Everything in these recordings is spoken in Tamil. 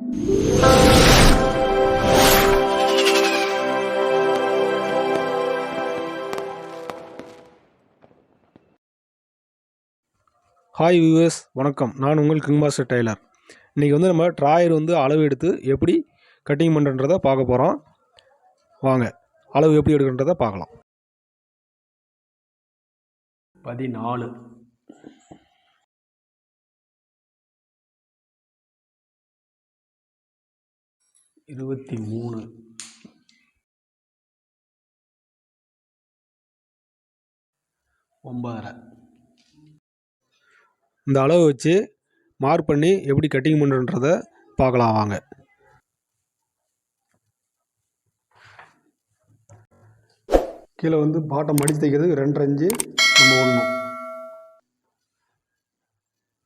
ஹாய் வியூவர்ஸ், வணக்கம். நான் உங்கள் கிங் மாஸ்டர் டெய்லர். இன்றைக்கி வந்து நம்ம ட்ராயர் வந்து அளவு எடுத்து எப்படி கட்டிங் பண்ணுறன்றதை பார்க்க போகிறோம். வாங்க, அளவு எப்படி எடுக்கிறன்றதை பார்க்கலாம். 14 23 9.5 இந்த அளவு வச்சு மார்க் பண்ணி எப்படி கட்டிங் பண்ணுறன்றதை பார்க்கலாம். வாங்க. கீழே வந்து பாட்டம் மடித்து தைக்கிறதுக்கு 2.5 இன்ச்சு நம்ம ஓடணும்.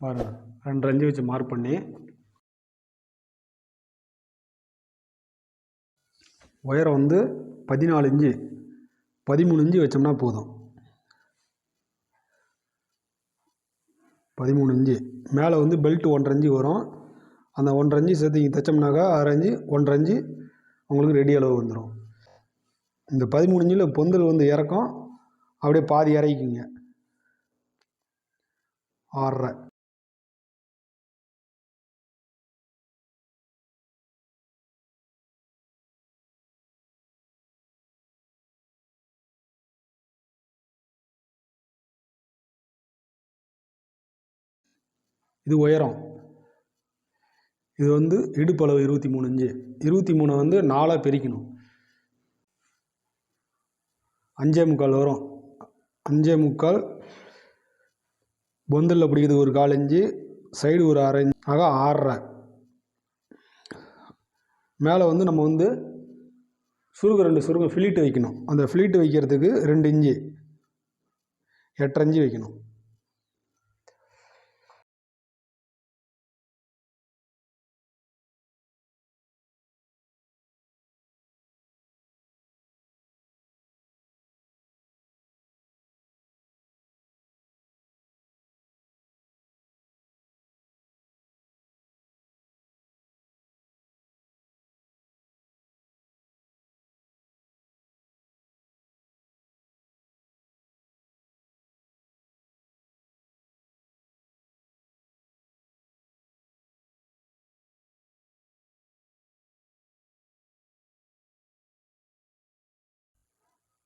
பாருங்கள், 2.5 இன்ச்சு வச்சு மார்க் பண்ணி உயரம் வந்து 14 இன்ச்சு 13 இன்ச்சு வச்சோம்னா போதும். 13 இன்ச்சு மேலே வந்து பெல்ட் 1.5 இன்ச்சு வரும். அந்த 1.5 இன்ச்சு சேர்த்து இங்கே தைச்சோம்னாக்கா 6 இன்ச்சு 1.5 இன்ச்சு உங்களுக்கு ரெடி அளவு வந்துடும். இந்த 13 இன்ச்சில் பொந்தல் வந்து இறக்கம் அப்படியே பாதி இறக்கிங்க. 6.5 இது உயரம். இது வந்து இடுப்பளவு 23 இன்ச்சு. 23 வந்து 4 பிரிக்கணும். 5.25 வரும். 5.25 பொந்தலில் பிடிக்கிறது ஒரு 1/4 இன்ச்சு, சைடு ஒரு 1/2 இன்ச்சு, ஆக 6.5. மேலே வந்து நம்ம வந்து சுருக்கம் 2 சுருக்கம் ஃபிலிட்டு வைக்கணும். அந்த ஃபிலிட்டு வைக்கிறதுக்கு 2 இன்ச்சு 8.5 இன்ச்சு வைக்கணும்.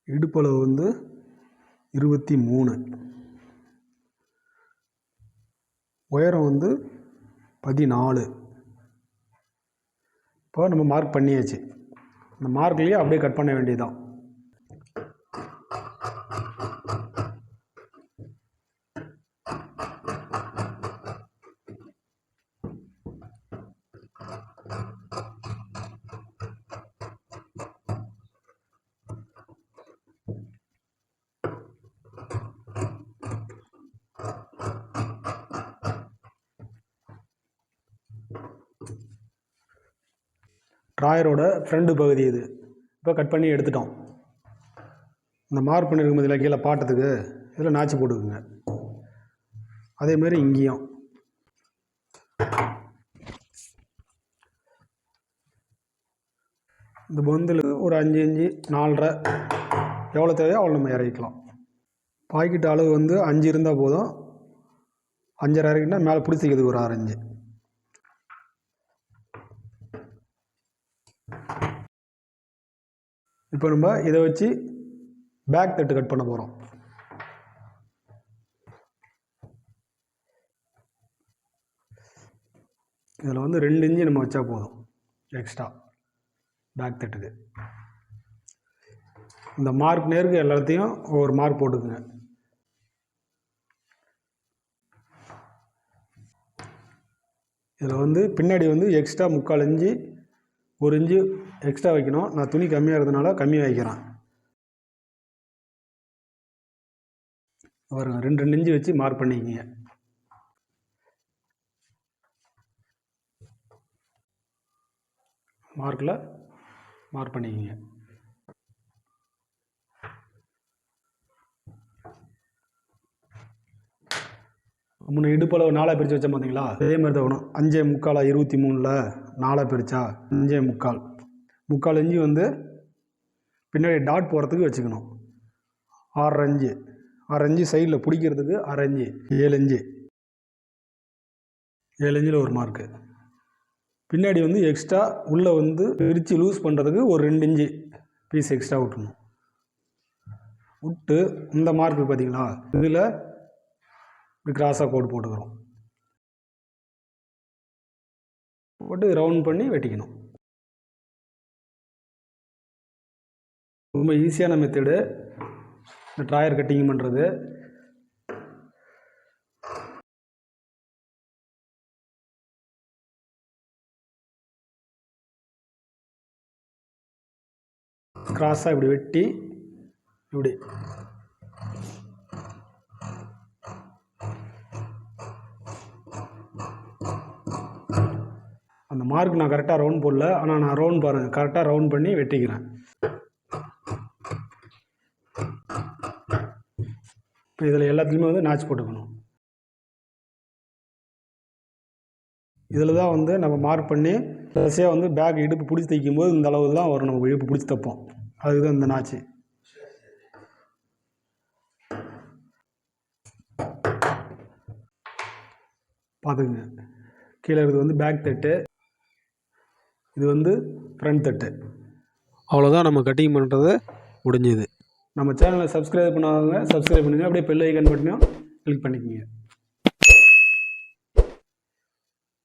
இடுப்பளவு வந்து 23, உயரம் வந்து 14. இப்போ நம்ம மார்க் பண்ணியாச்சு. அந்த மார்க்லேயே அப்படியே கட் பண்ண வேண்டியதுதான். ட்ராயரோட ஃப்ரண்ட் பகுதி இது. இப்போ கட் பண்ணி எடுத்துட்டோம். இந்த மார்க் பண்ணியிருக்கும் போதில் கீழே பாட்டத்துக்கு இதில் நாச்சு போட்டுக்குங்க. அதேமாரி இங்கேயும் இந்த பொந்தில் ஒரு 5 இன்ச்சு 4.5 எவ்வளோ தேவையோ அவ்வளோ நம்ம இறக்கிக்கலாம். பாக்கெட் அளவு வந்து 5 இருந்தால் போதும். 5.5 இறக்கினா மேலே பிடிச்சிக்கிறதுக்கு ஒரு 6 இன்ச்சு. இப்போ நம்ம இதை வச்சு பேக் தட்டு கட் பண்ண போகிறோம். இதில் வந்து 2 இன்ச்சு நம்ம வச்சா போதும் எக்ஸ்ட்ரா பேக் தட்டுக்கு. இந்த மார்க் நேருக்கு எல்லாத்தையும் ஒரு மார்க் போட்டுக்குங்க. இதில் வந்து பின்னாடி வந்து எக்ஸ்ட்ரா 3/4 இன்ச்சு 1 இன்ச்சு எக்ஸ்ட்ரா வைக்கணும். நான் துணி கம்மியாக இருந்ததுனால கம்மியாக வைக்கிறேன். பாருங்க, 2 இன்ச்சு வச்சு மார்க் பண்ணிக்கிங்க. மார்க்கில் மார்க் பண்ணிக்கிங்க. முன்ன இடுப்பளவு 4 பிரித்து வச்சோம் பார்த்தீங்களா, அதே மாதிரி தான் வேணும். 5.75 23ல் 4 பிரித்தா 5.75 முக்கால் இஞ்சி வந்து பின்னாடி டாட் போகிறதுக்கு வச்சுக்கணும். 6 இஞ்சி சைடில் பிடிக்கிறதுக்கு 6 இஞ்சி 7 இஞ்சி 7 இஞ்சில் ஒரு மார்க்கு. பின்னாடி வந்து எக்ஸ்ட்ரா உள்ளே வந்து பிரித்து லூஸ் பண்ணுறதுக்கு ஒரு 2 இஞ்சி பீஸ் எக்ஸ்ட்ரா விட்டுணும். விட்டு இந்த மார்க்கு பார்த்தீங்களா, இதில் இப்படி கிராஸாக கோடு போட்டுக்கிறோம். போட்டு ரவுண்ட் பண்ணி வெட்டிக்கணும். ரொம்ப ஈஸியான மெத்தடு இந்த ட்ராயர் கட்டிங் பண்ணுறது. கிராஸாக இப்படி வெட்டி இப்படி அந்த மார்க் நான் கரெக்டாக ரவுண்ட் போடல, ஆனால் நான் ரவுண்ட் பாருங்கள் கரெக்டாக ரவுண்ட் பண்ணி வெட்டிக்கிறேன். இப்போ இதில் எல்லாத்துலேயுமே வந்து நாச் போட்டுக்கணும். இதில் தான் வந்து நம்ம மார்க் பண்ணி கடைசியாக வந்து பேக் இடுப்பு பிடிச்சி தைக்கும்போது இந்த அளவு தான் வரும். நம்ம இடுப்பு பிடிச்சி தைப்போம், அதுதான் இந்த நாச்சு. பார்த்துக்குங்க, கீழே இருக்கிறது வந்து பேக் தட்டு, இது வந்து ஃப்ரண்ட் தட்டு. அவ்வளோதான், நம்ம கட்டிங் பண்ணுறது முடிஞ்சுது. நம்ம சேனலை சப்ஸ்கிரைப் பண்ணாதவங்க சப்ஸ்கிரைப் பண்ணுங்கள். அப்படியே பெல் ஐக்கான் பட்டனையும் கிளிக் பண்ணிக்கோங்க.